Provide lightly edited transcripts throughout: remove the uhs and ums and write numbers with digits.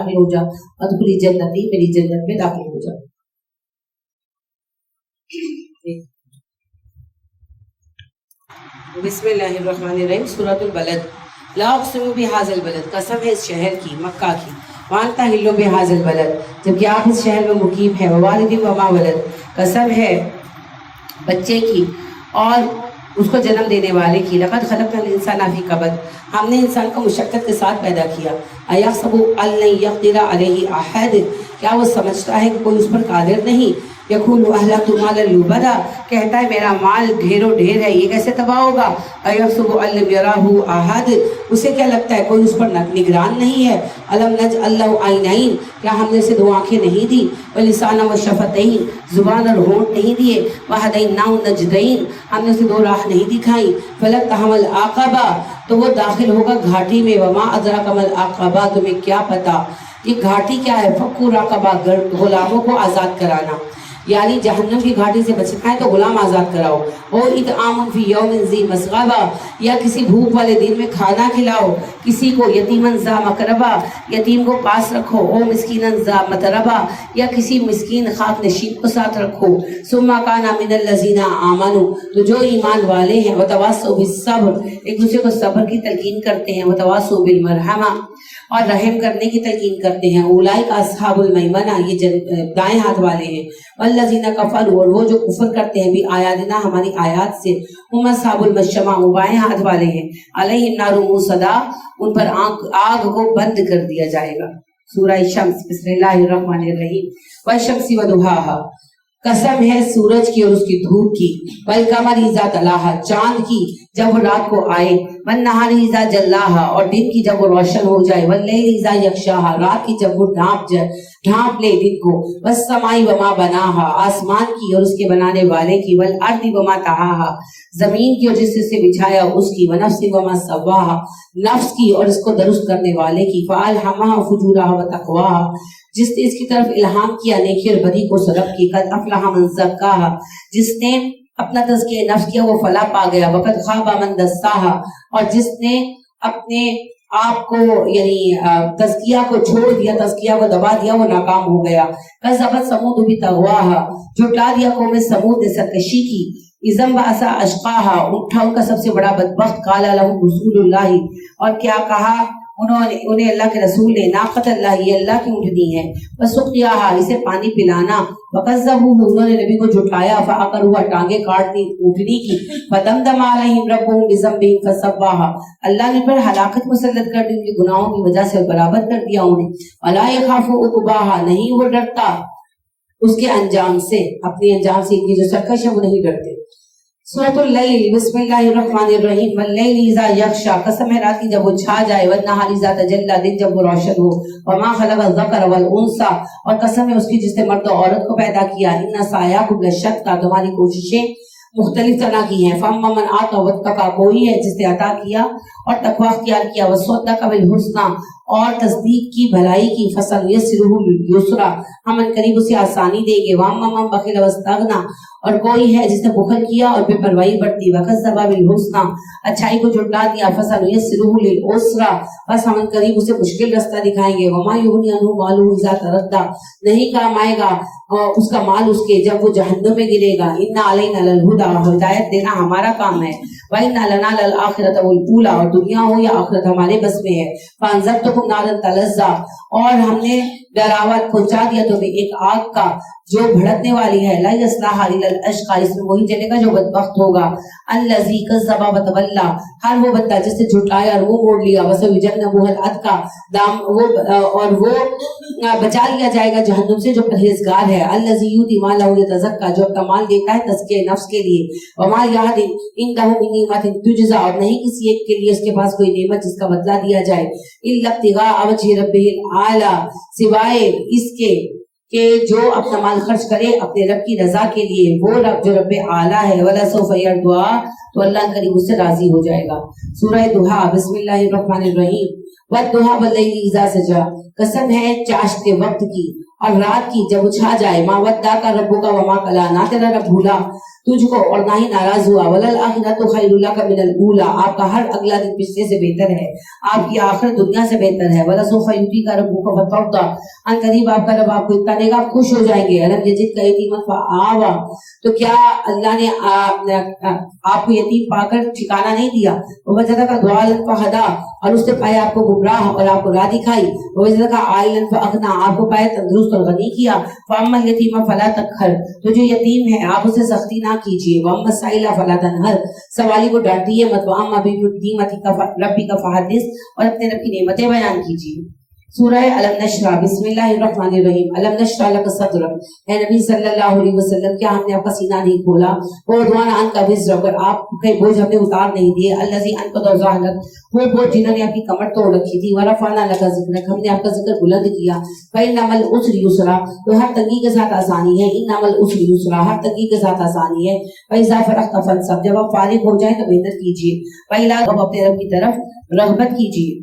داخل ہو جا، ادخلی جنتی، میری جنت میں داخل ہو جا۔ بسم اللہ الرحمن الرحیم، سورۃ البلد۔ لا اقسم بہذا البلد، قسم ہے اس شہر کی، مکہ کی، وانت حل بہذا البلد، جبکہ آپ اس شہر میں مقیم ہے، ووالد وما ولد، قسم ہے بچے کی اور اس کو جنم دینے والے کی، لقد خلقنا الانسان فی کبد، ہم نے انسان کو مشقت کے ساتھ پیدا کیا، ایحسب ان لن یقدر علیہ احد، کیا وہ سمجھتا ہے کہ کوئی اس پر قادر نہیں، یقول اہلکت مالا لبدا، کہتا ہے میرا مال ڈھیر و ڈھیر ہے، یہ کیسے تباہ ہوگا، ایحسب ان لم یرہ احد، اسے کیا لگتا ہے کوئی اس پر نگران نہیں ہے، الم نجعل لہ عینین، کیا ہم نے اسے دو آنکھیں نہیں دی، ولسانا وشفتین، زبان اور ہونٹ نہیں دیے، وہدیناہ النجدین، ہم نے اسے دو راہ نہیں دکھائیں، فلقتحم العقبہ، تو وہ داخل ہوگا گھاٹی میں، وما ادراک ما العقبہ، تمہیں کیا پتا یہ گھاٹی کیا ہے، فک رقبہ، غلاموں کو آزاد کرانا، یعنی جہنم کی گھاٹی سے بچنا ہے تو غلام آزاد کراؤ، او اطعام فی یوم ذی مسغبہ، یا کسی بھوک والے دن میں کھانا کھلاؤ کسی کو، یتیمن ذا مقربہ، یتیم کو پاس رکھو، او مسکینن ذا متربہ، یا کسی مسکین خاک نشین کو ساتھ رکھو، ثم کان من الذین آمنوا، تو جو ایمان والے ہیں، وتواصوا بالصبر، ایک دوسرے کو صبر کی تلقین کرتے ہیں، وتواصوا بالمرحمہ، اور رحم کرنے کی تلقین کرتے ہیں، اولئک اصحاب المیمنہ، یہ دائیں ہاتھ والے ہیں، والذین کفروا، اور وہ جو کفر کرتے ہیں بھی آیاتنا، ہماری آیات سے، ہم اصحاب المشأمہ، وہ بائیں ہاتھ والے ہیں، علیہم نار موصدہ، ان پر آگ کو بند کر دیا جائے گا۔ سورہ شمس، بسم اللہ الرحمن الرحیم، والشمس وضحاہا، قسم ہے سورج کی اور اس کی دھوپ کی، والقمر اذا تلاہا، چاند کی جب وہ رات کو آئے، والنہار اذا جلاہا، اور دن کی جب وہ روشن ہو جائے، واللیل اذا یغشاہا، رات کی جب وہ ڈھانپ لے دن کو، والسماء وما بناہا، آسمان کی اور اس کے بنانے والے کی، والارض وما طحاہا، زمین کی اور جس سے بچھایا اس کی، ونفس وما سواہا، نفس کی اور اس کو درست کرنے والے کی، فالہمہا فجورہا وتقواہا، جس نے اس کی طرف الہام کیا نیکی اور بدی کو سلب کی، قد افلح من زکاہا، جس نے اپنا تزکیہ نفس کیا وہ فلاح پا گیا، وقد خاب من دساہا، اور جس نے اپنے آپ کو یعنی تزکیہ کو چھوڑ دیا، تزکیہ کو دبا دیا، وہ ناکام ہو گیا۔ کذبت ثمود بطغواہا، جھٹلا دیا قوم سمود نے سرکشی کی، اذ انبعث اشقاہا، اٹھا ان کا سب سے بڑا بدبخت، قال لهم رسول اللہ، اور کیا کہا انہیں اللہ کے رسول نے، ناقۃ اللہ، یہ اللہ کی اونٹنی ہے، وسقیاہا، اسے پانی پلانا، وکذبوہ، انہوں نے نبی کو جھٹلایا، فعقروہا، ٹانگیں کاٹ دی اونٹنی کی، فدمدم علیہم ربہم بذنبہم فسواہا، اللہ نے پر ہلاکت مسلط کر دی ان کے گناہوں کی وجہ سے، برابر کر دیا انہیں، ولا یخاف عقباہا، نہیں وہ ڈرتا اس کے انجام سے، اپنے انجام سے، ان کی جو سرکش ہے وہ نہیں ڈرتے۔ سورۃ اللیل، بسم اللہ الرحمن الرحیم، واللیل اذا یغشا، قسم ہے رات کی جب وہ چھا جائے، والنہار اذا تجلی، دن جب وہ روشن ہو، وما خلق الذکر والانثی، اور قسم ہے اس کی جس نے مرد و عورت کو پیدا کیا، ان سعیکم لشتیٰ، تمہاری کوششیں مختلف طرح کی ہیں، فاما من آتی واتقی، کوئی ہے جس نے عطا کیا اور تقوی اختیار کیا، وصدق بالحسنی، اور تصدیق کی بھلائی کی، فسنیسرہ للیسری، ہم ان قریب اسے آسانی دیں گے، واما من بخل واستغنی، اور کوئی ہے جس نے بخل کیا اور بے پرواہی برتی، وکذب بالحسنی، اچھائی کو جھٹلا دیا، فسنیسرہ للعسری، بس ہم ان قریب اسے مشکل رستہ دکھائیں گے، وما یغنی عنہ مالہ اذا تردی، نہیں کام آئے گا اس کا مال اس کے جب وہ جہنم میں گرے گا، ان علینا للہدی، ہدایت دینا ہمارا کام ہے، وَإِنَّ لَنَا لَلْآخِرَةَ وَالْأُولَىٰ، اور دنیا ہو یا آخرت ہمارے بس میں ہے، فَأَنذَرْتُكُمْ نَارًا تَلَظَّىٰ، اور ہم نے ڈراوا پہنچا دیا تمہیں ایک آگ کا جو بھڑکنے والی ہے، لَا يَصْلَاهَا إِلَّا الْأَشْقَىٰ، اس میں وہی جلے گا جو بدبخت ہوگا، الَّذِي كَذَّبَ وَتَوَلَّىٰ، ہر وہ بندہ جس نے جھٹلایا اور منہ موڑ لیا، وَسَيُجَنَّبُهَا الْأَتْقَىٰ، اور وہ بچا لیا جائے گا جہنم سے جو پرہیزگار ہے، الَّذِي يُؤْتِي مَالَهُ يَتَزَكَّىٰ، جو اپنا مال دیتا ہے تزکیہ نفس کے لیے، وَمَا لِأَحَدٍ عِندَهُ مِن نِعْمَةٍ تُجْزَىٰ، اور نہیں کسی ایک کے لیے اس کے پاس کوئی نعمت جس کا بدلہ دیا جائے، إِلَّا ابْتِغَاءَ وَجْهِ رَبِّهِ الْأَعْلَىٰ، سوائے اس کے کہ جو اپنا مال خرچ کرے اپنے رب کی رضا کے لیے، وہ رب جو رب اعلیٰ ہے، وَلَسَوْفَ يَرْضَىٰ، تو اللہ قریب اس سے راضی ہو جائے گا۔ سورہ ضحیٰ، بسم اللہ الرحمن الرحیم، وَالضُّحَىٰ وَاللَّيْلِ إِذَا سَجَىٰ، قسم ہے چاشت کے وقت کی اور رات کی جب اچھا جائے، ما ودع کا ربو کا وما کلا، نہ تیرا رب بھولا تجھ کو اور نہ ہی ناراض ہوا، وللآخرۃ خیر لک من الاولی، آپ کا ہر اگلا دن پچھلے سے بہتر ہے، آپ کی آخرت دنیا سے بہتر ہے، ولسوف یعطیک ربک فترضی، ان قریب آپ کا رب آپ کو اتنا دے گا آپ خوش ہو جائیں گے، الم یجدک یتیما فآوی، تو کیا اللہ نے آپ کو یتیم پا کر ٹھکانہ نہیں دیا، ووجدک ضالا فہدی، اور اس نے پایا آپ کو گمراہ اور آپ کو راہ دکھائی، ووجدک عائلا فاغنی، آپ کو پایا تندرست اور غنی کیا، فاما الیتیم فلا تقہر، تو جو یتیم ہے آپ اسے سختی نہ کیجیے، واما السائل فلا تنہر، سوالی کو ڈانٹیے مت، واما بنعمتک ربک فحدث، اور اپنے رب کی نعمتیں بیان کیجیے۔ سورہ علم نشرح، بسم اللہ الرحمن الرحیم، علم نشرح لک صدرک، اے نبی صلی اللہ علیہ وسلم کیا ہم نے آپ کا سینہ نہیں کھولا، ووضعنا عنک وزرک، اور آپ کے بوجھ ہم نے اتار نہیں دیے، الذی انقض ظہرک، وہ بوجھ جنہوں نے آپ کی کمر توڑ رکھی تھی، ورفعنا لک ذکرک، ہم نے آپ کا ذکر بلند کیا، فإن مع العسر یسرا، تو ہر تنگی کے ساتھ آسانی ہے، ان مع العسر یسرا، ہر تنگی کے ساتھ آسانی ہے، فإذا فرغت فانصب، جب آپ فارغ ہو جائیں تو محنت کیجیے، وإلی ربک، اپنے رب کی طرف رغبت کیجیے۔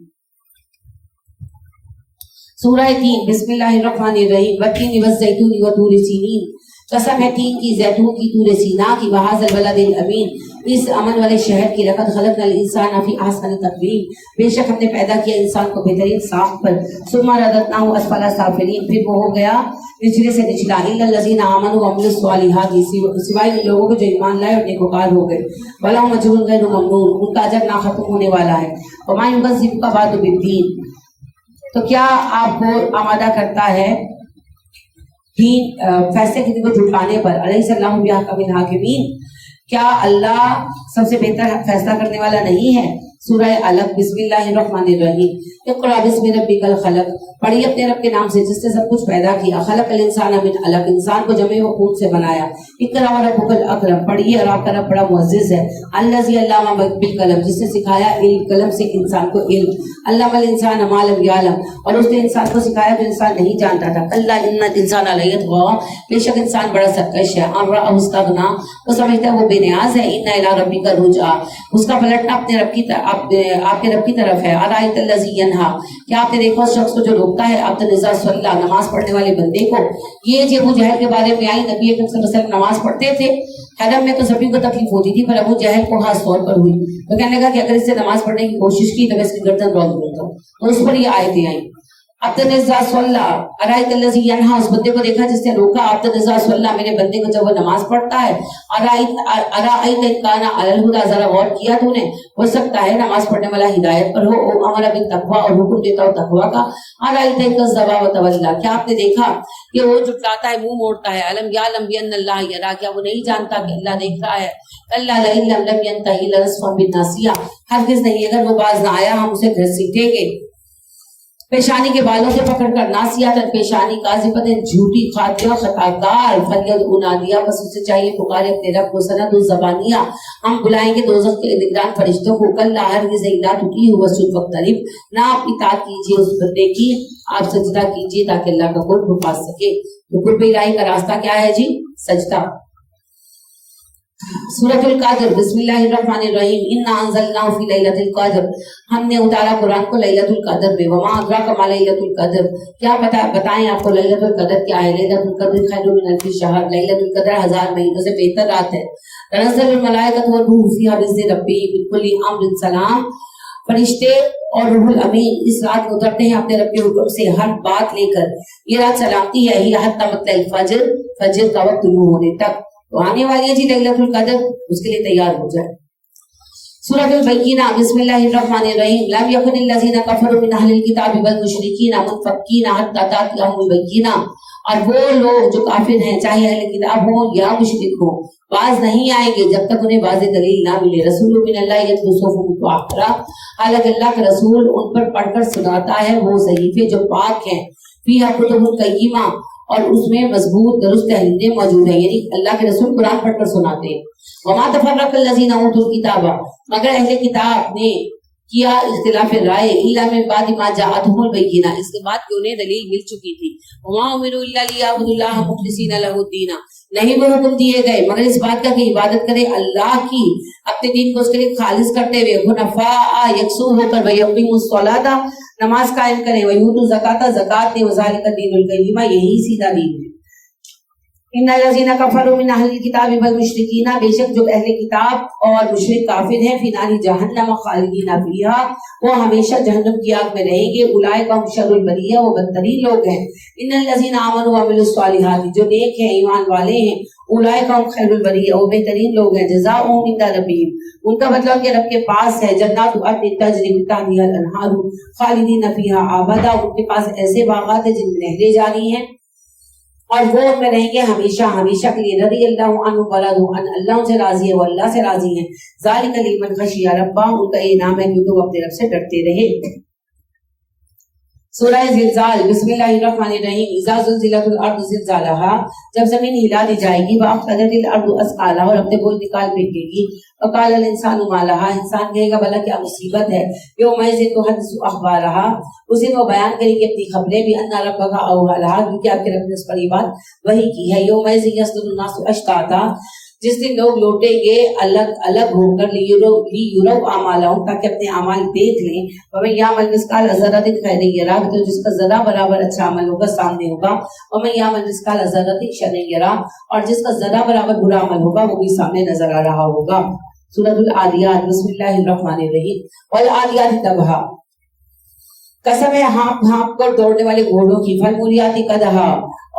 سورہ 3، بسم اللہ الرحمن الرحیم، والتین والزیتون وطور سینین، قسم ہے تین کی، زیتون کی، طور سینا کی، وہذا البلد الامین، اس امن والے شہر کی، لقد خلقنا الانسان فی احسن تقویم، بے شک ہم نے پیدا کیا انسان کو بہترین ساخت پر، ثم رددناہ اسفل سافلین، پھر وہ ہو گیا نچلے سے نچلا، الا الذین آمنوا وعملوا الصالحات، سوائے ان لوگوں کو جو ایمان لائے اور نیکوکار ہو گئے، ولہم اجر غیر ممنون، ان کا اجر نہ ختم ہونے والا ہے، وما یکذبک بعد بالدین، تو کیا آپ کو آمادہ کرتا ہے دین فیصلے کے دن کو جھٹلانے پر، علیہ السلام بحکم الحاکمین، کیا اللہ سب سے بہتر فیصلہ کرنے والا نہیں ہے؟ سورہ علق، بسم اللہ الرحمن الرحیم، اقرأ بسم ربک الخلق، پڑھیے اپنے رب کے نام سے جس نے سب کچھ پیدا کیا، خلق الانسان من علق، انسان کو جمع و خون سے بنایا، اقرأ وربک الاکرم، پڑھیے اور آپ کا رب بڑا معزز ہے، الذی علم بالقلم، جس نے سکھایا علم، قلم سے انسان کو علم، علم الانسان ما لم یعلم، اور اس نے انسان کو سکھایا جو انسان نہیں جانتا تھا، کلا ان الانسان لیطغی، بے شک انسان بڑا سرکش ہے، ان رآہ استغنی، وہ سمجھتا ہے وہ بے نیاز ہے، ان الی ربک الرجعی، اس کا پلٹنا اپنے رب کی طرف، آپ کے رب کی طرف ہے، ارایت الذی ینہا، کیا آپ نے دیکھا اس شخص کو جو روکتا ہے، عبد اذا صلی، نماز پڑھنے والے بندے کو، یہ جو ابو جہل کے بارے میں آئی، نبی اکرم صلی اللہ علیہ وسلم نماز پڑھتے تھے، حرم میں تو سبھی کو تکلیف ہوتی تھی، پر ابو جہل کو خاص طور پر ہوئی، تو کہنے لگا کہ اگر اس سے نماز پڑھنے کی کوشش کی تو میں اس کی گردن روک دوں گا، تو اس پر یہ آیتیں آئیں، عبد اذا صلی، ارایت الذی ینہا، اس بندے کو دیکھا جس نے روکا، عبد اذا صلی، میرے بندے کو جب وہ نماز پڑھتا ہے، ارایت ان کان علی الہدی، ذرا غور کیا تو نے، ہو سکتا ہے نماز پڑھنے والا ہدایت پر ہو، امر بالتقوی، اور حکم دیتا ہو تقوی کا، ارایت ان کذب وتولی، کیا آپ نے دیکھا کہ وہ جھٹلاتا ہے، منہ موڑتا ہے، الم یعلم بان اللہ یرا، کیا وہ نہیں جانتا کہ اللہ دیکھ رہا ہے، کلا لئن لم ینتہی لنسفا بالناصیہ، ہرگز نہیں اگر وہ باز نہ آیا ہم اسے گھسیٹیں گے پیشانی کے بالوں سے پکڑ کر، ناسیاتن، پیشانی، کاذبتن، جھوٹی، خاطیہ، خطا کار، فلیدعو نادیہ، بس اسے چاہیے پکارے اپنے رب کو، سندع الزبانیہ، ہم بلائیں گے دوزخ کے نگران فرشتوں کو، کلا ہرگز لا تطیعہ واسجد واقترب، نہ آپ اطاعت کیجیے اس بندے کی، آپ سجدہ کیجیے تاکہ اللہ کا قرب پا سکے، تو قرب الہی کا راستہ کیا ہے جی؟ سجدہ۔ سورۃ القدر، بسم اللہ الرحمن الرحیم، انا انزلناہ فی لیلۃ القدر، ہم نے اتارا قرآن کو لیلۃ القدر میں، وما ادراک ما لیلۃ القدر، کیا بتائیں آپ کو لیلۃ القدر کیا ہے؟ لیلۃ القدر خیر من الف شہر، لیلۃ القدر 1000 مہینوں سے بہتر رات ہے، تنزل الملائکۃ والروح فیہا باذن ربہم من کل امر سلام، فرشتے اور روح الامین اس رات میں اترتے ہیں اپنے رب کے حکم سے ہر بات لے کر، یہ رات سلامتی ہے، ہی حتی مطلع الفجر، فجر کا وقت طلوع ہونے تک، تو آنے والی ہے جی لیلۃ القدر، اس کے لیے تیار ہو جائے۔ سورۃ البینہ، بسم اللہ الرحمن الرحیم، لم یکن الذین کفروا من اہل الکتاب والمشرکین منفکین حتی تأتیہم البینہ، اور وہ لوگ جو کافر ہیں چاہے اہل کتاب ہوں یا مشرک ہوں، باز نہیں آئیں گے جب تک انہیں واضح دلیل نہ ملے، رسول من اللہ یتلو صحف مطہرہ، حالانکہ اللہ کا رسول ان پر پڑھ کر سناتا ہے وہ صحیفے جو پاک ہیں، فیہا کتب قیمہ، اور اس میں مضبوط درست تحریریں موجود ہیں، یعنی اللہ کے رسول قرآن پڑھ کر سناتے ہیں، وما تفرق الذین اوتوا الکتاب، مگر اہل کتاب نے کیا اختلاف رائے، الا من بعد ما جاءتهم البینہ، اس کے بعد کہ انہیں دلیل مل چکی تھی، وما امروا الا لیعبدوا اللہ مخلصین لہ الدین، نہیں وہ حکم دیے گئے مگر اس بات کا کہ عبادت کرے اللہ کی اپنے دین کو اس کے لیے خالص کرتے ہوئے، حنفاء یکسو ہو کر، ویقیموا الصلاۃ، نماز قائم کریں، وَيُؤْتُوا الزَّكَاةَ زکات دیں، وَذَلِكَ الدِّينُ الْقَيِّمُ یہی سیدھا دین ہے۔ ان الذین کفروا من اہل الکتاب والمشرکین، بے شک جو اہل کتاب اور مشرک کافر ہیں، فی نار جہنم خالدین فیہا، وہ ہمیشہ جہنم کی آگ میں رہیں گے۔ اولئک هم شر البریہ، وہ بدترین لوگ ہیں۔ ان الذین آمنوا وعملوا الصالحات، جو نیک ہیں ایمان والے ہیں، اولئک هم خیر البریہ، وہ بہترین لوگ ہیں۔ جزاؤہم عند ربہم، ان کا بدلہ ان کے رب کے پاس ہے۔ جنات عدن تجری من تحتہا الانہار خالدین فیہا ابدا، ان کے پاس ایسے باغات ہیں جن میں نہریں جاری ہیں اور وہ ان میں رہیں گے ہمیشہ ہمیشہ کے لیے۔ رضی اللہ عنہ ورضوا عنہ، اللہ ان سے راضی ہے، وہ اللہ سے راضی ہیں۔ ذالک لمن خشی ربہ، ان کا یہ انعام ہے کیونکہ وہ اپنے رب سے ڈرتے رہے۔ سورہ زلزال، بسم اللہ الرحمن الرحیم۔ اذا زلزلت الارض زلزالہا، جب زمین ہلا دی جائے گی، واخرجت الارض اثقالہا، اور اپنے بوجھ نکال پھینکے گی، وقال الانسان ما لہا، انسان کہے گا بھلا کیا مصیبت ہے۔ یومئذ تحدث اخبارہا، اس دن وہ بیان کرے گی اپنی خبریں بھی، ان ربک اوحی لہا، کیونکہ آپ کے رب نے اس پر یہ بات وحی کی ہے۔ یومئذ یصدر الناس اشتاتا، جس دن لوگ لوٹیں گے الگ الگ ہو کر، لیروا اعمالہم، تاکہ اپنے اعمال دیکھ لیں۔ ومن یعمل مثقال ذرۃ خیرا یرہ، تو جس کا ذرہ برابر اچھا عمل ہوگا سامنے ہوگا۔ ومن یعمل مثقال ذرۃ شرا یرہ، اور جس کا ذرہ برابر برا عمل ہوگا وہ بھی سامنے نظر آ رہا ہوگا۔ سورۃ العادیات، بسم اللہ الرحمن الرحیم۔ والعادیات ضبحا، قسم ہے ہانپ ہانپ کر دوڑنے والے گھوڑوں کی، فالموریات قدحا،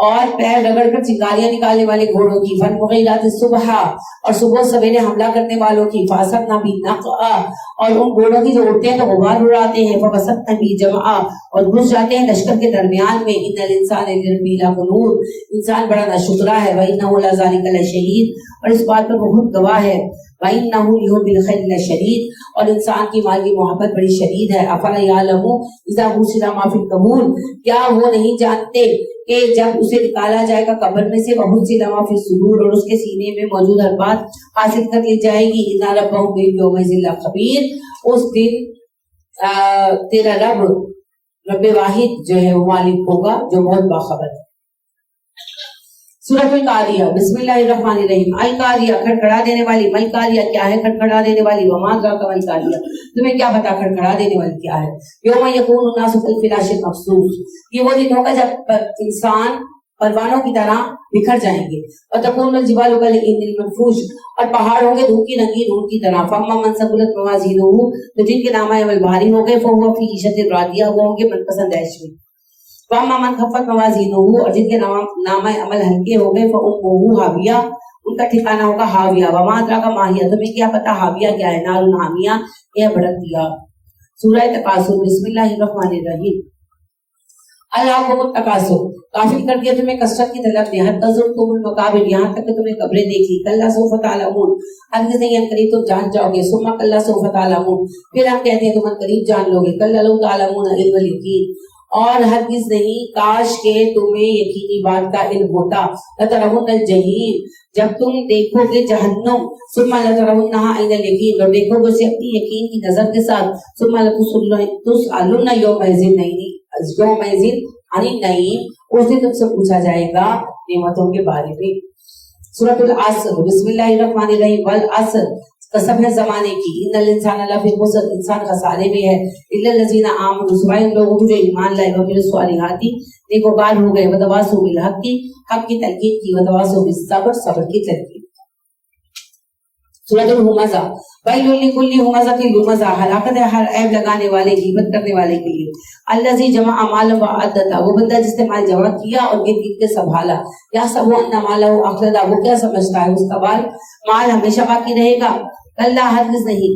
اور پیر رگڑ کر چنگاریاں نکالنے والے گھوڑوں کی، فالمغیرات صبحا، اور صبح سویرے حملہ کرنے والوں کی، فاصبنا بالنقع، اور ان گھوڑوں کی جو اڑتے ہیں تو غبار اڑاتے ہیں، فوسطنا بالجمع، اور گھس جاتے ہیں لشکر کے درمیان میں۔ ان الانسان لربہ لکنود، انسان بڑا ناشکرا ہے۔ وانہ لذالک لشہید، اور اس بات پر بہت گواہ ہے۔ وانہ لحب الخیر لشدید، اور انسان کی مال کی محبت بڑی شدید ہے۔ افلا یعلم اذا حشر ما فی القبور، کیا وہ نہیں جانتے کہ جب اسے نکالا جائے گا قبر میں سے، بہت سی لما فی الصدور، اور اس کے سینے میں موجود ہر بات حاصل کر لی جائے گی۔ ان ربهم بالیومئذ لخبیر، اس دن تیرا رب واحد جو ہے وہ مالک ہوگا جو بہت باخبر ہے۔ سورۃ القاریہ، بسم اللہ الرحمن الرحیم۔ القاریہ، کھڑکھڑا دینے والی۔ ملقاریہ، کیا ہے کھڑکھڑا دینے والی؟ وما ادراک ملقاریہ، تمہیں کیا پتا کھڑکھڑا دینے والی کیا ہے؟ یوم یکون الناس کالفراش المبثوث، یہ وہ دن ہوگا جب انسان پروانوں کی طرح بکھر جائیں گے۔ وتکون الجبال کالعہن المنفوش، اور پہاڑ ہوں گے دھوپ کی رنگی دھوپ کی طرح۔ فاما من ثقلت موازینہ، تو جن کے نامہ عمل بھاری ہو گئے، فہو فی عیشۃ راضیہ، وہ ہوں گے من پسند عیش میں۔ وَأَمَّا مَنْ خَفَّتْ مَوَازِينُهُ، اور جن کے نامہ عمل ہلکے ہو گئے، فَأُمُّهُ ہاویہ، ان کا ٹھکانہ ہوگا ہاویہ۔ وَمَا أَدْرَاكَ مَا هِيَ، تمہیں کیا پتا ہاویہ کیا ہے؟ نار حامیہ، یہ بھڑکتی آگ۔ سورہ تکاثر، بسم اللہ الرحمن الرحیم۔ الہاکم التکاثر، غافل کر دیا تمہیں کثرت کی طلب نے، حتی زرتم المقابر، یہاں تک کہ تمہیں قبریں دیکھی۔ کلا سوف تعلمون، ہرگز نہیں ان قریب تم جان جاؤ گے۔ ثم کلا سوف تعلمون، پھر ہم کہتے ہیں تم ان قریب جان لو گے۔ کلا لو تعلمون علم الیقین، اور ہرگز نہیں کاش کہ تمہیں یقینی بات کا علم ہوتا۔ لترون الجحیم، جب تم دیکھو گے جہنم، ثم لترونها عین الیقین، اور دیکھو گے اسے اپنی یقین کی نظر کے ساتھ۔ ثم لتسألن یومئذ عن النعیم، اس دن تم سے پوچھا جائے گا نعمتوں کے بارے میں۔ سورۃ العصر، بسم اللہ الرحمن الرحیم۔ والعصر، قسم ہے زمانے کی۔ ان الانسان لفی خسر، انسان خسارے میں ہے۔ الا الذین آمنوا، سوائے ان لوگوں کو جو ایمان لائے، وعملوا الصالحات، نیکوکار ہو گئے، وتواصوا بالحق، حق کی تلقین کی، وتواصوا بالصبر، صبر کی تلقین۔ سورۃ الہمزہ، ویل لکل ہمزۃ لمزہ، ہلاکت ہے ہر عیب لگانے والے، غیبت کرنے والے کے لیے۔ الذی جمع مالا وعددا، وہ بندہ جس نے مال جمع کیا اور گن گن کے سنبھالا۔ یحسب ان مالہ اخلدا، وہ کیا سمجھتا ہے اس کا مال ہمیشہ باقی رہے گا۔ کلا، ہرگز نہیں۔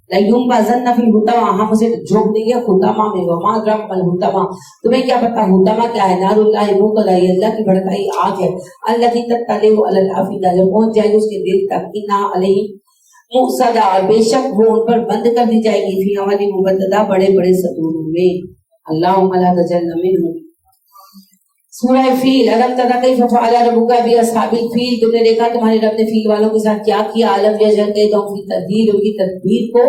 لینبذن فی الحطمہ، ہم اسے جھونک دیں گے حطمہ میں۔ وما ادراک ما الحطمہ، تمہیں کیا پتا حطمہ کیا ہے؟ نار اللہ الموقدہ، یہ اللہ کی بھڑکائی آگ ہے۔ التی تطلع علی الافئدہ، جو پہنچ جائے گی اس کے دل تک۔ انہا علیہم مؤصدہ، اور بے شک وہ ان پر بند کر دی جائے گی، فی عمد ممددہ، بڑے بڑے ستوروں میں۔ اللہم لا تجعلنا منہم۔ سورہ فیل، الم تر کیف فعل ربک باصحاب الفیل، تم نے دیکھا تمہارے رب نے فیل والوں کے ساتھ کیا کیا۔ الم یجعل کیدہم فی تدبیر، ان کی تدبیر کو،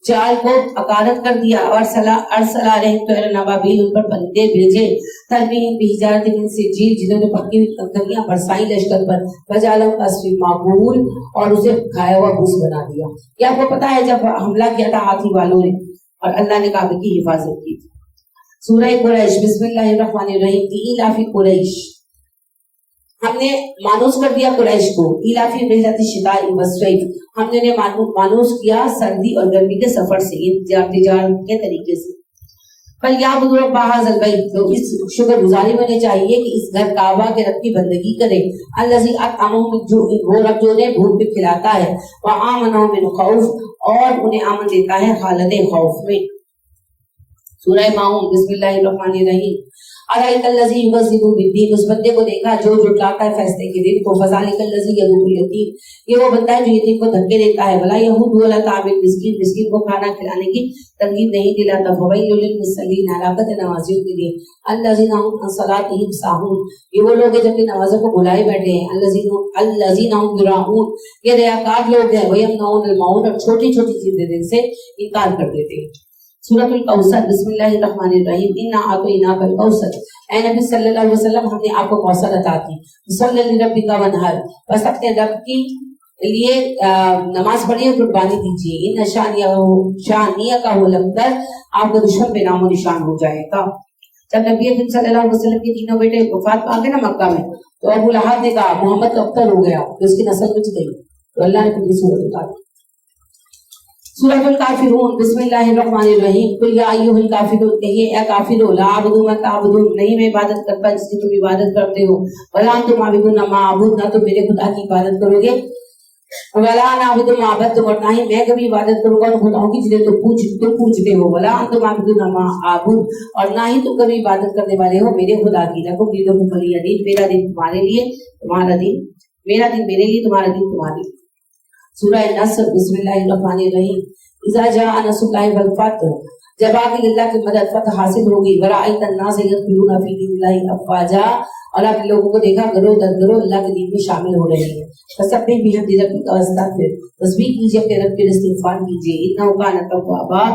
چال کو اکارت کر دیا۔ ارسل علیہم طیرا ابابیل، ان پر پرندے بھیجے۔ ترمیہم بحجارۃ من سجیل، جنہوں نے پکی ہوئی کنکریاں برسائیں لشکر پر۔ فجعلہم کعصف مأکول، اور اسے کھایا ہوا گوشت بنا دیا۔ یہ آپ کو پتا ہے جب حملہ کیا تھا ہاتھی والوں نے اور اللہ نے کعبے کی حفاظت کی تھی۔ سورہ قریش بسم اللہ الرحمن الرحیم ایلافی قریش، ہم نے مانوس کر دیا قریش کو، ایلافی رحلۃ الشتاء والصیف، ہم نے انہیں مانوس کیا سردی اور گرمی کے سفر سے، تجارت کے طریقے سے۔ فَلْيَعْبُدُوا رَبَّ هَٰذَا الْبَيْتِ، تو اس شکر گزاری میں چاہیے کہ اس گھر کعبہ کے رب کی بندگی کرے، الَّذِي أَطْعَمَهُم، وہ رب جو انہیں بھوک پہ کھلاتا ہے، وَآمَنَهُم مِّنْ خَوْفٍ، اور انہیں امن دیتا ہے حالت خوف میں۔ سورہ ماؤن بسم اللہ الرحمن الرحیم ارأیت الذی یکذب بالدین، اس بندے کو دیکھا جو جھٹلاتا ہے فیصلے کے دن کو، فذلک الذی یدعو الیتیم، یہ وہ بندہ ہے جو یتیم کو دھکے دیتا ہے، ولا یحض علی طعام المسکین، مسکین کو کھانا کھلانے کی ترغیب نہیں دلاتا، فویل للمصلین، ہلاکت نمازیوں کے لیے، الذین هم عن صلاتهم ساہون، یہ وہ لوگ ہیں جو اپنی نمازوں کو بھلائے بیٹھے ہیں، الذین هم یراؤون، یہ ریاکار لوگ ہیں، ویمنعون الماعون، اور چھوٹی چھوٹی چیزیں دین سے انکار کر دیتے ہیں۔ سورۃ الکوثر بسم اللہ الرحمن الرحیم انا اعطیناک الکوثر، اے نبی صلی اللہ علیہ وسلم ہم نے آپ کو کوثر عطا کی، صلی لربک وانحر، بس اپنے رب کی لیے نماز پڑھیے اور قربانی دیجیے، ان شانیہ کا ہو الابتر، آپ کا دشمن پہ نام و نشان ہو جائے گا۔ جب نبی اکرم صلی اللہ علیہ وسلم کے تینوں بیٹے وفات پا گئے نا مکہ میں، تو ابو لہب نے کہا محمد تو ابتر ہو گیا، تو اس کی نسل بچ گئی، تو اللہ نے پوری سورت اتاری۔ سورۃ الکافرون بسم اللہ الرحمن الرحیم قل یا ایھا الکافرون، کہیے اے کافرو، لا اعبد ما تعبدون، نہیں میں عبادت کرتا جس کی تم عبادت کرتے ہو، ولا انتم عابدون ما اعبد، نہ تم میرے خدا کی عبادت کرو گے، ولا انا اعبد ما عبدتم، اور نہ ہی میں کبھی عبادت کروں گا ان خداؤں کی جنہیں تم پوجتے ہو، ولا انتم عابدون ما اعبد، اور نہ ہی تم کبھی عبادت کرنے والے ہو میرے خدا کی، لکم دینکم ولی دین، میرا دین تمہارے لیے، تمہارا دین میرا دین میرے لیے، تمہارا دین تمہارے لیے۔ سورہ النصر بسم اللہ الرحمن الرحیم اذا جاء نصر اللہ والفتح، جب آگے اللہ کی مدد فتح حاصل ہوگی، ورأیت الناس یدخلون فی دین اللہ افواجا، اور آپ لوگوں کو دیکھا گروہ در گروہ اللہ کے دین میں شامل ہو رہے ہیں، فسبح بحمد ربک واستغفر، تسبیح کیجیے اپنے رب کے استغفار کیجیے، انہ کان توابا،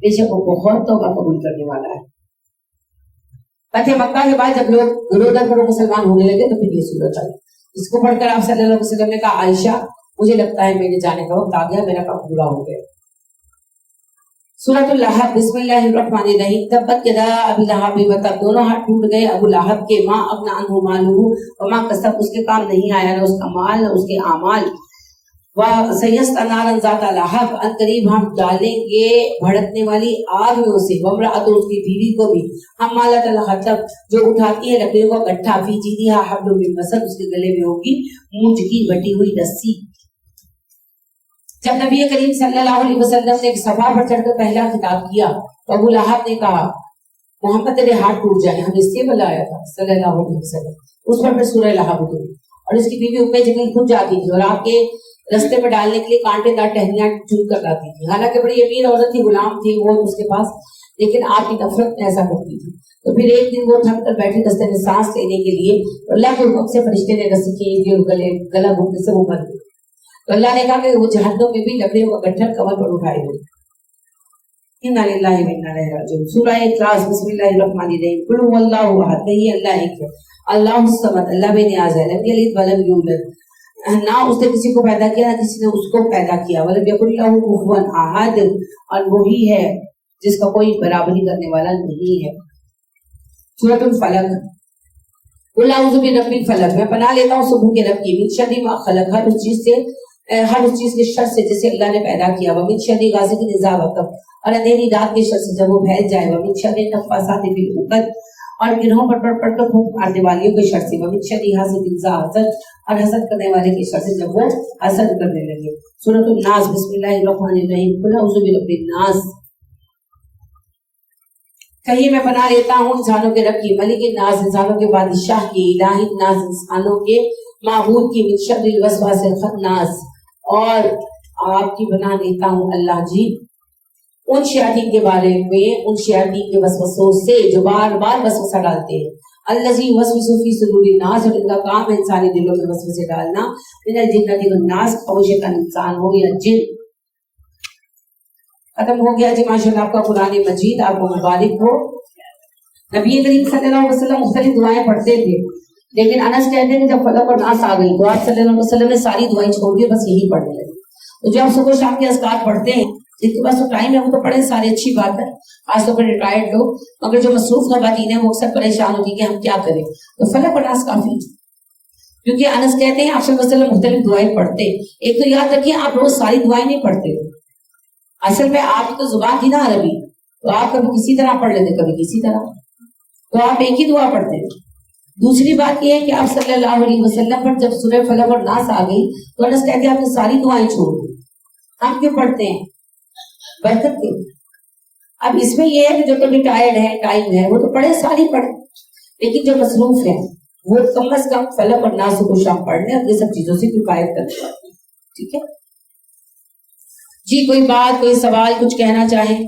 بے شک وہ بہت توبہ قبول کرنے والا ہے۔ فتح مکہ کے بعد جب لوگ گروہ در گروہ مسلمان ہونے لگے تو پھر یہ صورت آئی، اس کو پڑھ کر آپ صلی اللہ علیہ وسلم نے کہا عائشہ مجھے لگتا ہے میرے جانے کا وقت آ گیا، میرا کام پورا ہو گیا۔ سورۃ اللہب بسم اللہ الرحمن الرحیم تبت یدا ابی لہب وتب، دونوں ہاتھ ٹوٹ گئے ابو لہب کے، ما اغنی عنہ مالہ وما کسب، اس کے کام نہیں آیا نہ اس کا مال نہ اس کے اعمال، وسیصلی نارا ذات لہب، ان قریب ہم ڈالیں گے بھڑکنے والی آگ میں اسے، وامرأتہ، اس کی بیوی کو بھی، حمالۃ الحطب، جو اٹھاتی ہے لکڑیوں کا گٹھا، فی جیدہا حبل من مسد، اس کے گلے میں ہوگی اونٹ کی بٹی ہوئی رسی۔ جب نبی کریم صلی اللہ علیہ وسلم نے ایک صفا پر چڑھ کر پہلا خطاب کیا تو ابو لہب نے کہا محمد تیرے ہاتھ ٹوٹ جائیں، ہمیں اس لیے بلایا تھا صلی اللہ علیہ وسلم۔ اس پر پھر سورہ لہب اتری اور اس کی بیوی اپنے جگہ کھد جاتی تھی اور آپ کے رستے میں ڈالنے کے لیے کانٹے دار ٹہنیاں چن کر لاتی تھی، حالانکہ بڑی امیر عورت تھی، غلام تھی وہ اس کے پاس، لیکن آپ کی نفرت میں ایسا کرتی تھی۔ تو پھر ایک دن وہ تھک کر بیٹھے رستے میں سانس لینے کے لیے، اللہ کے حکم سے فرشتے نے رسی کھینچ دی اور گلا گھٹنے سے وہ مر گئی۔ تو اللہ نے کہا کہ وہ جہنم میں بھی لکڑیوں کا گٹھر کمر پر اٹھائے ہوئے۔ انا للہ و انا الیہ راجعون۔ سورہ اخلاص بسم اللہ الرحمن الرحیم قل هو اللہ احد، کہیے اللہ ایک ہے، اللہ الصمد، اللہ بے نیاز ہے، لم یلد ولم یولد، نہ اس نے کسی کو پیدا کیا نہ کسی نے اس کو پیدا کیا، ولم یکن لہ کفوا احد، اور وہی ہے جس کا کوئی برابری کرنے والا نہیں ہے۔ سورۃ الفلق قل اعوذ برب الفلق، میں پناہ لیتا ہوں صبح کے رب کی، من شر ما خلق، ہر اس چیز کے شر سے جسے اللہ نے پیدا کیا، ومن شر غاسق اذا وقب، اور اندھیری رات کے شر سے جب وہ پھیل جائے، ومن شر النفاثات فی العقد، اور گرہوں پر پڑھ کر پھونک مارنے والیوں کے شر سے، ومن شر حاسد اذا حسد، اور حسد کرنے والے کے شر سے جب وہ حسد کرنے لگے۔ سورۃ الناس بسم اللہ الرحمن الرحیم قل اعوذ برب الناس، کہیں میں پناہ لیتا ہوں انسانوں کے رب کی، ملک الناس، انسانوں کے بادشاہ کی، الہ الناس، انسانوں کے معبود کی، من شر الوسواس الخناس، اور آپ کی پناہ لیتا ہوں اللہ جی ان شیاطین کے بارے میں، ان شیاطین کے وسوسوں سے جو بار بار وسوسہ ڈالتے ہیں، الذی یوسوس فی صدور الناس، اور ان کا کام ہے انسانی دلوں میں وسوسے ڈالنا، من الجنۃ والناس، اور شیطان انسان ہو یا جن۔ ختم ہو گیا جی ماشاء اللہ آپ کا قرآن مجید، آپ کو مبارک ہو۔ نبی کریم صلی اللہ علیہ وسلم مختلف دعائیں پڑھتے تھے، لیکن انس کہتے ہیں جب فلق اور ناس آ گئی تو آپ صلی اللہ علیہ وسلم نے ساری دعائیں چھوڑ کے بس یہی پڑھنے لگے۔ تو جب صبح شام کے اذکار پڑھتے ہیں، جن کے پاس تو ٹائم ہے وہ تو پڑھے سارے، اچھی بات ہے، خاص طور پر ریٹائرڈ لوگ، مگر جو مصروف خواتین ہیں وہ اکثر پریشان ہوتی ہیں کہ ہم کیا کریں، تو فلق اور ناس کافی ہے. کیونکہ انس کہتے ہیں آپ صلی اللہ علیہ وسلم مختلف دعائیں پڑھتے. ایک تو یاد رکھیے آپ روز ساری دعائیں نہیں پڑھتے، اصل میں آپ کی تو زبان تھی نا عربی، تو آپ کبھی کسی طرح پڑھ لیتے کبھی کسی طرح، تو آپ ایک ہی دعا پڑھتے ہیں. دوسری بات یہ ہے کہ آپ صلی اللہ علیہ وسلم پر جب سورہ فلق اور ناس آ گئی تو انس کہتے ہیں آپ نے ساری دعائیں چھوڑ دی. آپ کیوں پڑھتے ہیں؟ برکت کے. اب اس میں یہ ہے کہ جو تو ریٹائرڈ ہے، ٹائم ہے، وہ تو پڑھے ساری پڑھے، لیکن جو مصروف ہے وہ کم از کم فلق اور ناس کو شام پڑھ لیں اور یہ سب چیزوں سے کفایت کرتے ہیں. ٹھیک ہے جی، کوئی بات، کوئی سوال، کچھ کہنا چاہیں؟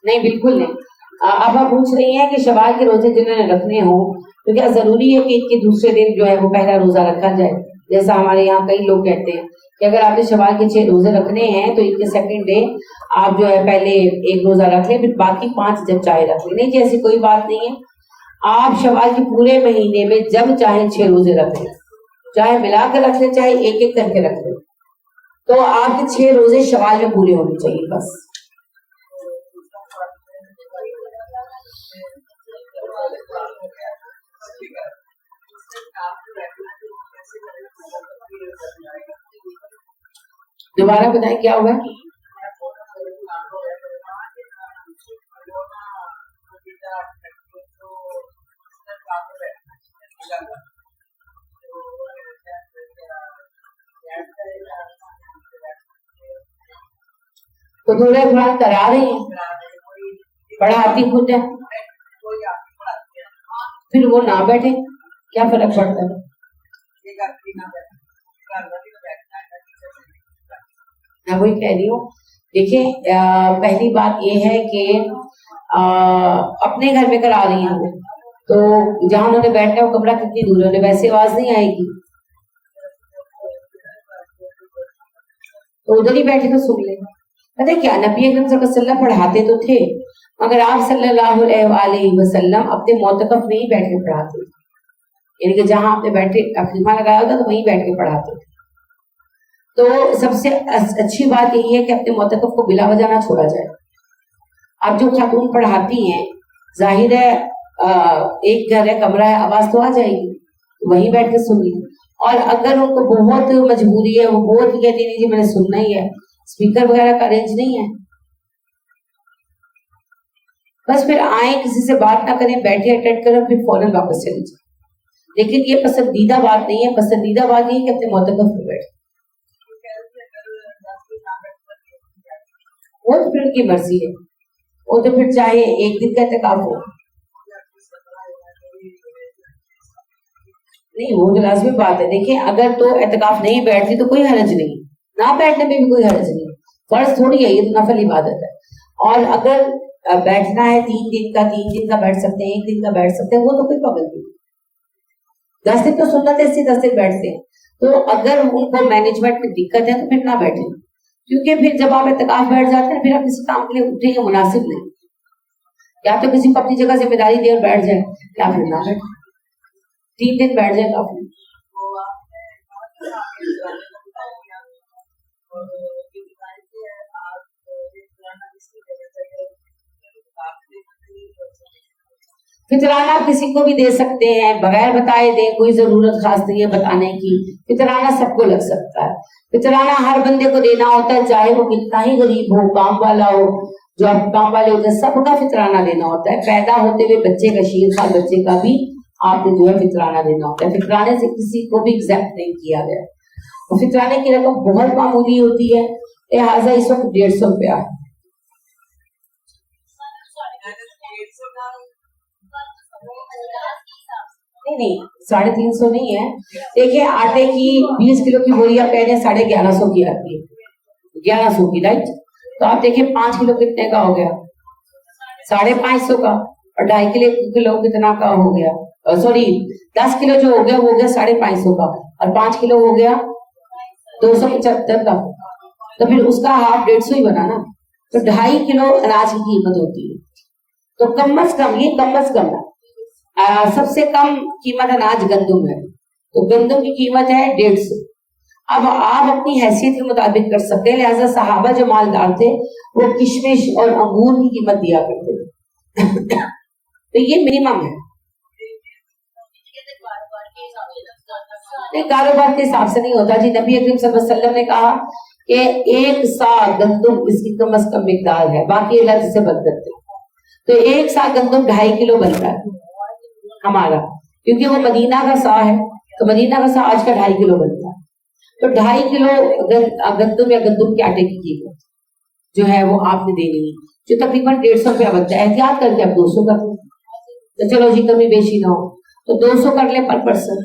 نہیں بالکل نہیں. اب آپ پوچھ رہی ہیں کہ شوال کے روزے جنہوں نے رکھنے ہوں تو کیا ضروری ہے کہ عید کے دوسرے دن جو ہے وہ پہلا روزہ رکھا جائے؟ جیسا ہمارے یہاں کئی لوگ کہتے ہیں کہ اگر آپ نے شوال کے 6 روزے رکھنے ہیں تو عید کے سیکنڈ ڈے آپ جو ہے پہلے ایک روزہ رکھ لیں، پھر باقی 5 جب چاہے رکھ لیں. نہیں جی، ایسی کوئی بات نہیں ہے. آپ شوال کے پورے مہینے میں جب چاہیں 6 روزے رکھ لیں، چاہے ملا کر رکھ لیں چاہے ایک ایک کر کے رکھ لیں، تو آپ کے 6 روزے شوال میں پورے ہونے چاہیے بس. دوبارہ بتائیں کیا ہوا؟ تو تھوڑے قرآن کرا رہی ہیں، پڑھاتی خود ہے، پھر وہ نہ بیٹھے کیا فرق پڑتا ہے؟ میں وہی کہہ رہی ہوں. دیکھیں پہلی بات یہ ہے کہ اپنے گھر میں کرا رہی ہیں تو جہاں انہوں نے بیٹھنا ہے وہ کمرہ کتنی دور ہے، انہیں ویسے آواز نہیں آئے گی تو ادھر ہی بیٹھے تو سن لیں. پتہ کیا، نبی اکرم صلی اللہ علیہ وسلم پڑھاتے تو تھے مگر آپ صلی اللہ علیہ وسلم اپنے معتکف میں ہی بیٹھ کے پڑھاتے تھے، یعنی کہ جہاں آپ نے بیٹھے خیمہ لگایا ہوتا تو وہیں بیٹھ کے پڑھاتے تھے. تو سب سے اچھی بات یہی ہے کہ اپنے معتکف کو بلا وجہ نہ چھوڑا جائے. اب جو خاتون پڑھاتی ہیں ظاہر ہے ایک گھر ہے، کمرہ ہے، آواز تو آ جائے گی، وہیں بیٹھ کے سن لیں. اور اگر ان کو بہت مجبوری ہے، وہ بہت کہتی نہیں جی میں نے سننا ہی ہے، اسپیکر وغیرہ کا ارینج نہیں ہے، بس پھر آئیں کسی سے بات نہ کریں، بیٹھے اٹینڈ کریں پھر فوراً واپس چلے جائیں. لیکن یہ پسندیدہ بات نہیں ہے. پسندیدہ بات یہ ہے کہ اپنے معتکف میں بیٹھے، وہ تو پھر ان کی مرضی ہے، وہ تو پھر چاہے ایک دن کا اعتکاف ہو. نہیں وہ تو لازمی بات ہے. دیکھیں اگر تو اعتکاف نہیں بیٹھتی تو کوئی حرج نہیں، نہ بیٹھنے میں بھی کوئی حرج نہیں، فرض تھوڑی ہے، یہ تو نفل عبادت ہے. اور اگر بیٹھنا ہے 3 دن کا، 3 دن کا بیٹھ سکتے ہیں، 1 دن کا بیٹھ سکتے ہیں، وہ تو کوئی پابندی نہیں. 10 دن تو سنت ہے، 10 دن بیٹھتے ہیں. تو اگر ان کو مینجمنٹ میں دقت ہے تو پھر نہ بیٹھیں، کیونکہ پھر جب آپ اعتکاف بیٹھ جاتے ہیں پھر آپ کسی کام کے لیے اٹھیں گے مناسب نہیں. یا تو کسی کو اپنی جگہ ذمہ داری دے اور بیٹھ جائے، یا پھر نہ بیٹھیں، 3 دن بیٹھ جائے کافی. فطرانہ آپ کسی کو بھی دے سکتے ہیں، بغیر بتائے دیں، کوئی ضرورت خاص نہیں ہے بتانے کی. فطرانہ سب کو لگ سکتا ہے. فطرانہ ہر بندے کو دینا ہوتا ہے، چاہے وہ کتنا ہی غریب ہو، کام والا ہو. جو آپ کام والے ہوتے ہیں سب کا فطرانہ دینا ہوتا ہے. پیدا ہوتے ہوئے بچے کا، شیر سال بچے کا بھی آپ نے جو ہے فطرانہ دینا ہوتا ہے. فطرانے سے کسی کو بھی ایگزیپٹ نہیں کیا گیا. فطرانے کی رقم بہت معمولی ہوتی ہے، لہٰذا اس وقت 150 روپیہ. نہیں 350 نہیں ہے. دیکھیں آٹے کی 20 کلو کی بوری آپ کہہ رہے ہیں 1150 کی آتی ہے، 1100 کی، رائٹ. تو آپ دیکھیں 5 کلو کتنے کا ہو گیا؟ 550 کا. اور 2.5 کلو کتنا کا ہو گیا؟ سوری 10 کلو جو ہو گیا وہ ہو گیا 550 کا، اور 5 کلو ہو گیا 275 کا. تو پھر اس کا ہاف 150 ہی بنا نا. تو 2.5 کلو اناج کی قیمت ہوتی ہے. تو کم از کم ہے سب سے کم قیمت اناج گندم ہے. تو گندم کی قیمت ہے 150. اب آپ اپنی حیثیت کے مطابق کر سکتے ہیں. لہٰذا صحابہ جو مالدار تھے وہ کشمش اور انگور کی قیمت دیا کرتے تھے. تو یہ منیمم ہے. نہیں, کاروبار کے حساب سے نہیں ہوتا جی. نبی اکرم صلی اللہ علیہ وسلم نے کہا کہ 1 سا گندم اس کی کم از کم مقدار ہے, باقی اللہ جسے بند کرتے. تو 1 سا گندم 2.5 کلو بنتا ہے ہمارا, کیونکہ وہ مدینہ کا سا ہے. تو مدینہ کا سا آج کا 2.5 کلو بنتا ہے. تو 2.5 کلو گندم یا گندم کے آٹے کی قیمت جو ہے وہ آپ نے دینی ہے, جو تقریباً 150 روپیہ بنتا ہے. احتیاط کر کے آپ 200 کر لیں, تو چلو جی کمی بیشی نہ ہو تو 200 کر لیں پر پرسن.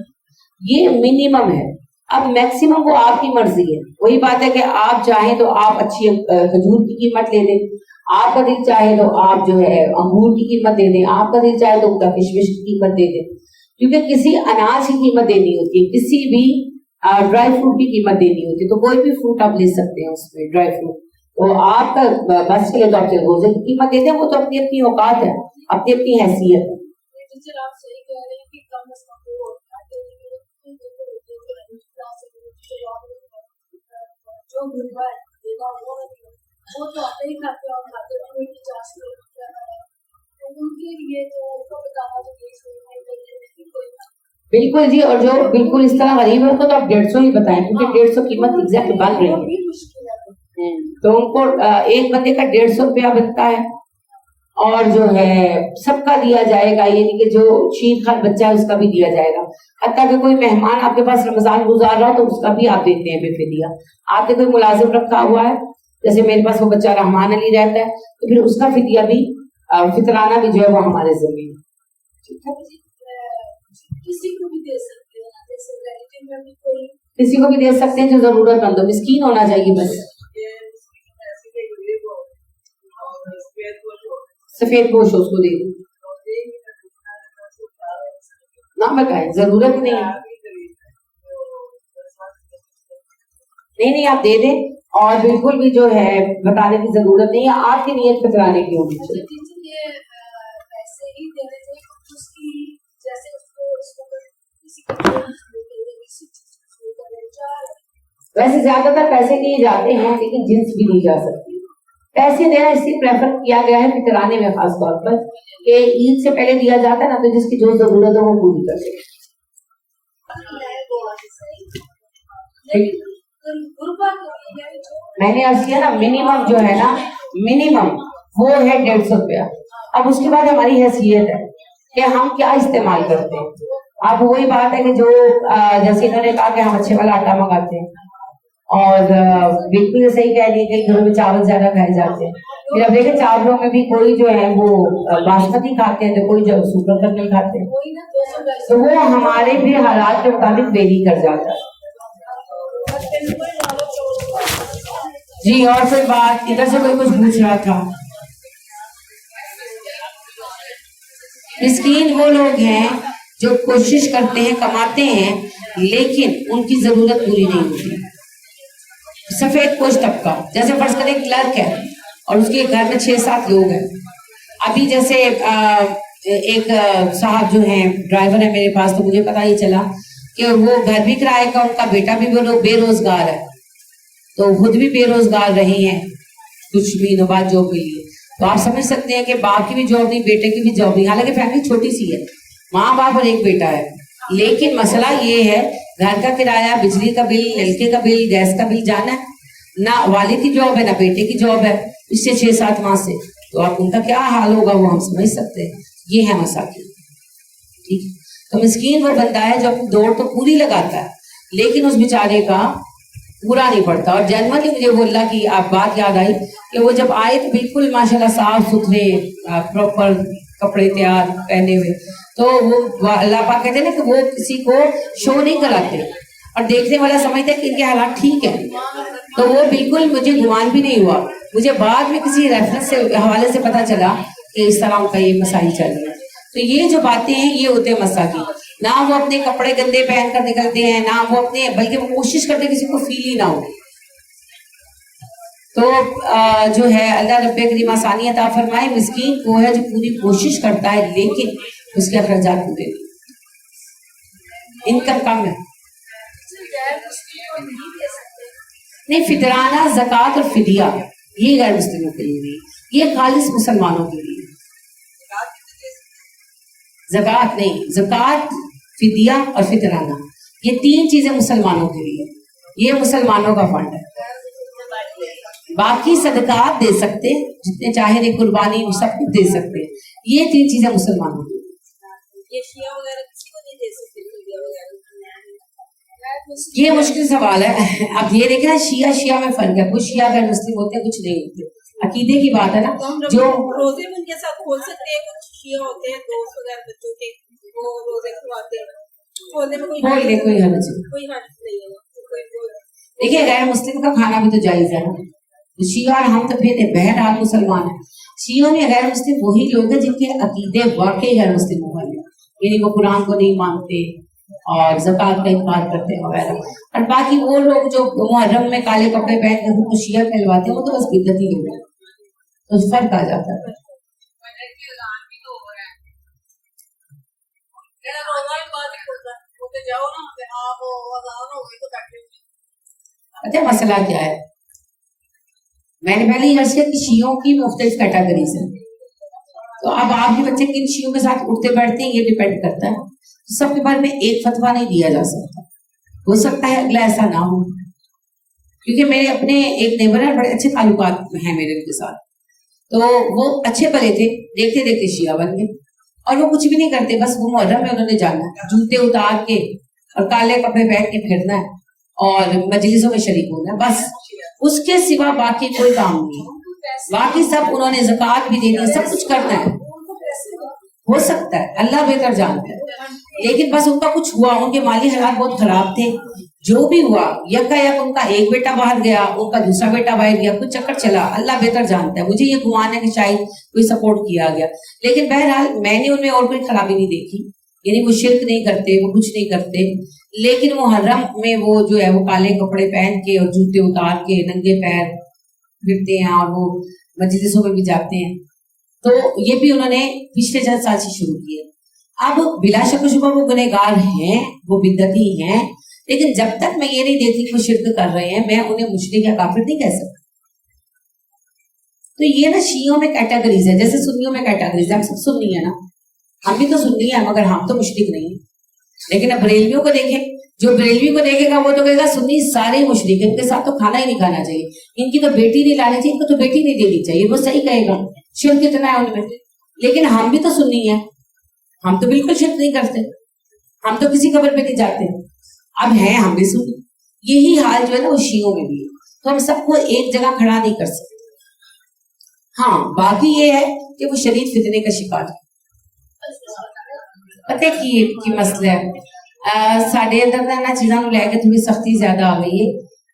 یہ منیمم ہے. اب میکسیمم وہ آپ کی مرضی ہے. وہی بات ہے کہ آپ چاہیں تو آپ اچھی کھجور کی قیمت لے دیں, آپ کا دل چاہے تو آپ جو ہے انگور کی قیمت دے دیں, آپ کا دل چاہے تو کشمش کی قیمت دے دیں. کیونکہ کسی اناج کی قیمت دینی ہوتی ہے, کسی بھی ڈرائی فروٹ کی قیمت دینی ہوتی ہے. تو کوئی بھی فروٹ آپ لے سکتے ہیں اس میں ڈرائی فروٹ, تو آپ کا بس چلے تو آپ روزے کی قیمت دے دیں. وہ تو اپنی اپنی اوقات ہے, اپنی اپنی حیثیت ہے. بالکل جی, اور جو بالکل اس طرح غریب ہے ان کو تو آپ 150 ہی بتائیں, کیونکہ 150 قیمت ایگزیکٹ بن رہی ہے. تو ان کو ایک بندے کا 150 روپیہ بنتا ہے, اور جو ہے سب کا دیا جائے گا. یعنی کہ جو شیر خان بچہ ہے اس کا بھی دیا جائے گا. حتیٰ کہ کوئی مہمان آپ کے پاس رمضان گزار رہا تو اس کا بھی آپ دیتے ہیں بے فدیہ. آپ نے کوئی ملازم رکھا ہوا ہے, جیسے میرے پاس وہ بچہ رحمان علی رہتا ہے, تو پھر اس کا فدیہ بھی فطرانہ بھی جو ہے وہ ہمارے ذمہ ہے. کسی کو بھی دے سکتے ہیں جو ضرورت مند ہو, مسکین ہونا چاہیے بس. سفید پوش اس کو دے دیں, نہ بتائیں, ضرورت نہیں. نہیں آپ دے دیں, اور بالکل بھی جو ہے بتانے کی ضرورت نہیں ہے. آپ کی نیت بتانے کی ہونی چاہیے. ویسے زیادہ تر پیسے دیے جاتے ہیں, لیکن جنس بھی دی جا سکتی ہے. پیسے دینا اس لیے پریفر کیا گیا ہے فطرانے میں خاص طور پر, کہ عید سے پہلے دیا جاتا ہے نا, تو جس کی جو ضرورت ہے وہ پوری کر سکے. میں نے عرض کیا نا منیمم جو ہے نا, منیمم وہ ہے 150 روپیہ. اب اس کے بعد ہماری حیثیت ہے کہ ہم کیا استعمال کرتے ہیں. اب وہی بات ہے کہ جو جیسے انہوں نے کہا کہ ہم اچھے والا آٹا منگاتے ہیں, اور بالکل صحیح کہہ رہی ہے کہ گھروں میں چاول زیادہ کھائے جاتے ہیں. پھر اب دیکھیں چاولوں میں بھی کوئی جو ہے وہ باسمتی کھاتے ہیں, تو کوئی جو سپر کرنل کھاتے ہیں. تو وہ ہمارے بھی حالات کے مطابق ویری کر جاتا ہے. جی, اور پھر بات ادھر سے کوئی کچھ پوچھ رہا تھا. مسکین وہ لوگ ہیں جو کوشش کرتے ہیں, کماتے ہیں, لیکن ان کی ضرورت پوری نہیں ہوتی. سفید پوش طبقہ, جیسے فرض کریں کلرک ہے اور اس کے گھر میں 6-7 لوگ ہیں. ابھی جیسے ایک صاحب جو ہیں ڈرائیور ہے میرے پاس, تو مجھے پتا ہی چلا کہ وہ گھر بھی کرائے کا, ان کا بیٹا بھی بے روزگار ہے, تو خود بھی بے روزگار رہے ہیں کچھ مہینوں بعد جاب کے لیے. تو آپ سمجھ سکتے ہیں کہ باپ کی بھی جاب نہیں, بیٹے کی بھی جاب نہیں. حالانکہ فیملی چھوٹی سی ہے, ماں باپ اور ایک بیٹا ہے, لیکن مسئلہ یہ ہے گھر کا کرایہ, بجلی کا بل, نلکے کا بل, گیس کا بل جانا ہے. نہ والد کی جاب ہے نہ بیٹے کی جاب ہے اس سے 6-7 ماہ سے. تو آپ ان کا کیا حال ہوگا وہ ہم سمجھ سکتے ہیں. یہ ہے مساکین. ٹھیک, تو مسکین وہ بندہ ہے جو اپنی دوڑ تو پوری لگاتا ہے, لیکن اس بیچارے کا پورا نہیں پڑتا. اور جنرلی مجھے وہ اللہ کی بات یاد آئی کہ وہ جب آئے تو بالکل ماشاءاللہ صاف ستھرے پراپر کپڑے تیار پہنے ہوئے. تو وہ اللہ پاک کہتے ہیں نا کہ وہ کسی کو شو نہیں کراتے, اور دیکھنے والا سمجھتا ہے کہ ان کے حالات ٹھیک ہیں. تو وہ بالکل مجھے گمان بھی نہیں ہوا. مجھے بعد میں کسی ریفرنس سے حوالے سے پتا چلا کہ اس طرح ان کا یہ مسائل چل رہا ہے. تو یہ جو باتیں ہیں یہ ہوتے ہیں مساکین. نہ وہ اپنے کپڑے گندے پہن کر نکلتے ہیں, نہ وہ اپنے, بلکہ وہ کوشش کرتے کسی کو فیل ہی نہ ہو. تو جو ہے اللہ رب کریم آسانی عطا فرمائے. مسکین وہ ہے جو پوری کوشش کرتا ہے لیکن اس کے اخراجات پورے نہیں, انکم کم ہے. نہیں, فطرانہ, زکوٰۃ اور فدیہ یہ غیر مسلموں کے لیے نہیں, یہ خالص مسلمانوں کے لیے. زکوٰۃ نہیں, زکوٰۃ, فدیہ اور فطرانہ یہ تین چیزیں مسلمانوں کے لیے, یہ مسلمانوں کا فنڈ ہے. باقی صدقات دے سکتے جتنے چاہے, قربانی سب کچھ دے سکتے, یہ تین چیزیں مسلمانوں کے لیے. یہ مشکل سوال ہے. اب یہ دیکھیں شیعہ میں فرق ہے, کچھ شیعہ غیر مسلم ہوتے ہیں, کچھ نہیں ہوتے. عقیدے کی بات ہے نا. جو روزے میں ان کے ساتھ کھول سکتے ہیں, کچھ شیعہ ہوتے ہیں دوست وغیرہ بچوں کے, وہ روزے کھلواتے ہیں, کھولنے میں کوئی حرج نہیں ہے. دیکھیے غیر مسلم کا کھانا بھی تو جائز ہے نا. شیعہ اور ہم تو پھر بہرحال مسلمان ہیں. شیعوں میں غیر مسلم وہی لوگ ہیں جن کے عقیدے واقعی غیر مسلم ہو گئے, یعنی وہ قرآن کو نہیں مانتے اور زکوٰۃ کا انکار کرتے ہیں وغیرہ. اور باقی وہ لوگ جو محرم میں کالے کپڑے پہن کے خود کو شیعہ کہلواتے ہیں, وہ تو بس بدعتی لوگ ہیں. تو فرق آ جاتا ہے. اچھا مسئلہ کیا ہے, میں نے پہلے یہ عرض کیا کہ شیعوں کی مختلف کیٹیگریز ہیں. تو اب آپ کے بچے کن شیعوں کے ساتھ اٹھتے بیٹھتے ہیں یہ ڈیپینڈ کرتا ہے. سب کے بارے میں ایک فتویٰ نہیں دیا جا سکتا, ہو سکتا ہے اگلا ایسا نہ ہو, کیونکہ میرے اپنے ایک نیبر ہیں, بڑے اچھے تعلقات ہیں میرے ان کے ساتھ. تو وہ اچھے پلے تھے, دیکھتے دیکھتے شیعہ بن گئے, اور وہ کچھ بھی نہیں کرتے, بس وہ محرم میں انہوں نے جانا ہے, جوتے اتار کے اور کالے کپڑے پہن کے پھرنا ہے اور مجلسوں میں شریک ہونا ہے, بس اس کے سوا باقی کوئی کام نہیں. باقی سب انہوں نے زکوٰۃ بھی دینی ہے, سب کچھ کرنا ہے. ہو سکتا ہے, اللہ بہتر جانتا ہے, لیکن بس ان کا کچھ ہوا, ان کے مالی حالات بہت خراب تھے, جو بھی ہوا یکا یک ان کا ایک بیٹا باہر گیا, ان کا دوسرا بیٹا باہر گیا, کچھ چکر چلا, اللہ بہتر جانتا ہے. مجھے یہ گمان ہے کہ شاید کوئی سپورٹ کیا گیا, لیکن بہرحال میں نے ان میں اور کوئی خرابی نہیں دیکھی. یعنی وہ شرک نہیں کرتے, وہ کچھ نہیں کرتے, لیکن محرم میں وہ جو ہے وہ کالے کپڑے پہن کے اور جوتے اتار کے ننگے پیر پھرتے ہیں اور وہ مجلسوں میں بھی جاتے ہیں. تو یہ بھی انہوں نے پچھلے چند سال سے شروع کیے. اب بلا شک و شبہ وہ گنہگار ہیں, وہ بدعتی ہیں, لیکن جب تک میں یہ نہیں دیکھتی کہ وہ شرک کر رہے ہیں, میں انہیں مشرک یا کافر نہیں کہہ سکتی. تو یہ نا شیعوں میں کیٹیگریز ہے, جیسے سنیوں میں کیٹیگریز ہے. ہم سب سنی ہے نا, ہم بھی تو سنی ہے, مگر ہم تو مشرک نہیں ہیں. لیکن اب بریلویوں کو دیکھیں, جو بریلوی کو دیکھے گا وہ تو کہے گا سنی سارے مشرک, ان کے ساتھ تو کھانا ہی نہیں کھانا چاہیے, ان کی تو بیٹی نہیں لانی چاہیے, ان کو تو بیٹی نہیں دینی چاہیے. وہ صحیح کہے گا, شرک کتنا ہے ان میں. لیکن ہم بھی تو سنی ہیں, ہم تو بالکل شرک نہیں کرتے, ہم تو کسی قبر پہ نہیں جاتے. اب ہیں ہم بھی سنی. یہی حال جو ہے نا وہ شیعوں میں بھی ہے. تو ہم سب کو ایک جگہ کھڑا نہیں کر سکتے. ہاں باقی یہ ہے کہ وہ شدید فتنے کا شکار ہے. پتہ کی مسئلہ ہے ساڈے اندر نا چیزاں نوں لے کے تھوڑی سختی زیادہ آ گئی ہے,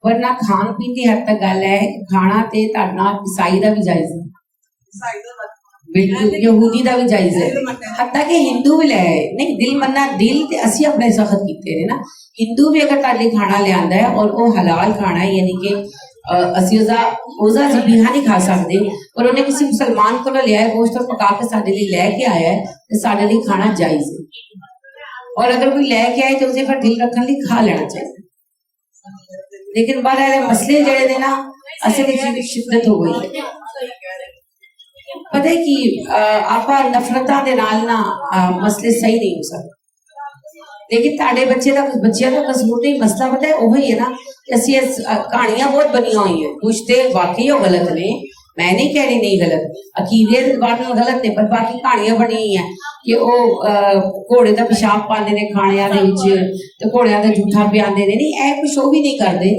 ورنہ کھان پین کی حد تک گل ہے. کھانا تے تاڈا عیسائی دا بھی جائز ہے, بالکل یہودی دا بھی جائز ہے, حتیٰ کہ ہندو بھی لے نہیں. دل مننا دل تے اسی اپنے سخت کیتے نے نا. ہندو بھی اگر تاڈے کھانا لے آندا ہے اور وہ حلال کھانا ہے, یعنی کہ اسی اوزا ذبیحہ نہیں کھا سکتے, اور انہیں کسی مسلمان کو لے آئے گوشت اور پکا کے ساڈے لیے لے کے آیا ہے, تو ساڈے لیے کھانا جائز ہے. اور اگر کوئی لے کے آئے تو اسے پھر دل رکھنے لیے کھا لینا چاہیے. لیکن بہرحال مسئلے جڑے نے نا اصل وچ شدت ہو گئی. پتہ کی آپا نفرتاں دے نال نا مسئلے صحیح نہیں ہو سکتے. لیکن تاڑے بچے دا بچیاں دا قصور نہیں. مسئلہ پتہ ہے وہی ہے نا کہ اسی کہانیاں بہت بنیاں ہوئی ہیں, کچھ تے واقعی وہ غلط نے, میں نہیں کہہ رہی نہیں غلط, عقیدے کے بارے میں غلط نے, پر باقی کہانیاں بنی ہوئی ہیں کہ وہ گھوڑے دا پیشاب پاندے نے کھانیاں دے وچ, تے گھوڑیاں دا جھوٹا پیاندے نے. نہیں اے کچھ وہ بھی نہیں کردے,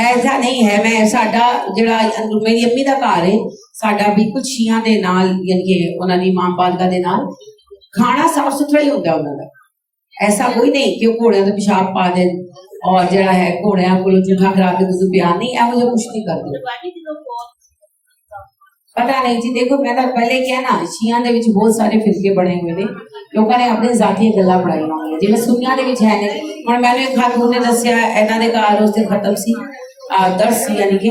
ایسا نہیں ہے. میں ساڈا جڑا میری امی دا گھر ہے, ساڈا بالکل شیعہ دے نال, یعنی کہ انہاں دی امام پادگاہ دے نال کھانا صاف ستھرا ہی ہوندا انہاں دا. ایسا کوئی نہیں کہ وہ گھوڑیاں دا پیشاب پا دین اور جڑا ہے گھوڑیاں کولوں جھوٹا کرا کے دودھ بیان نہیں, ایہو جہا کچھ نہیں کردے. پتہ نہیں جی. دیکھو میں تو پہلے کیا نا, شیعہ دے وچ بہت سارے فرقے بنے ہوئے نے, لوگوں نے اپنے ذاتی گلاں بڑھائی ہوئی ہیں. جی سنیاں دے وچ ہے نے, ہن میں نے ایک خاتون نے دسیا انہاں دے گھر اس دن ختم سی درس, یعنی کہ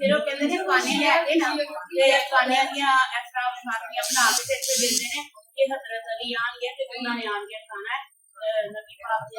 ਫਿਰ ਉਹ ਕਹਿੰਦੇ ਨੇ ਖਾਣੇ ਲੈ ਕੇ ਨਾ ਤੇ ਖਾਣਿਆਂ ਦੀਆਂ ਐਕਸਟਰਾ ਖਾਣੀਆਂ ਬਣਾ ਕੇ ਤੇ ਇੱਥੇ ਦਿੰਦੇ ਨੇ ਕਿ ਹਜ਼ਰਤ ਅਲੀ ਆਣਗੇ ਤੇ ਉਹਨਾਂ ਨੇ ਆਣ ਕੇ ਖਾਣਾ ਹੈ ਨਬੀ ਪਾਕ ਦੇ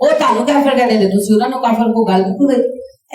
ਉਹ ਤੁਹਾਨੂੰ ਕਾਫਰ ਕਹਿੰਦੇ ਨੇ, ਤੁਸੀਂ ਉਹਨਾਂ ਨੂੰ ਕਾਫਰ ਕੋ ਗੱਲ ਨਹੀਂ।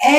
ਇਹ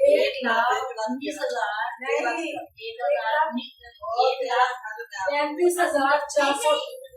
1,35,400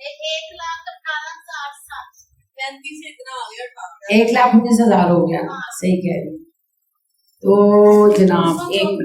1,18,700 35 سے اتنا آ گیا 1,19,000 ہو گیا. صحیح کہہ رہی ہوں. تو جناب ایک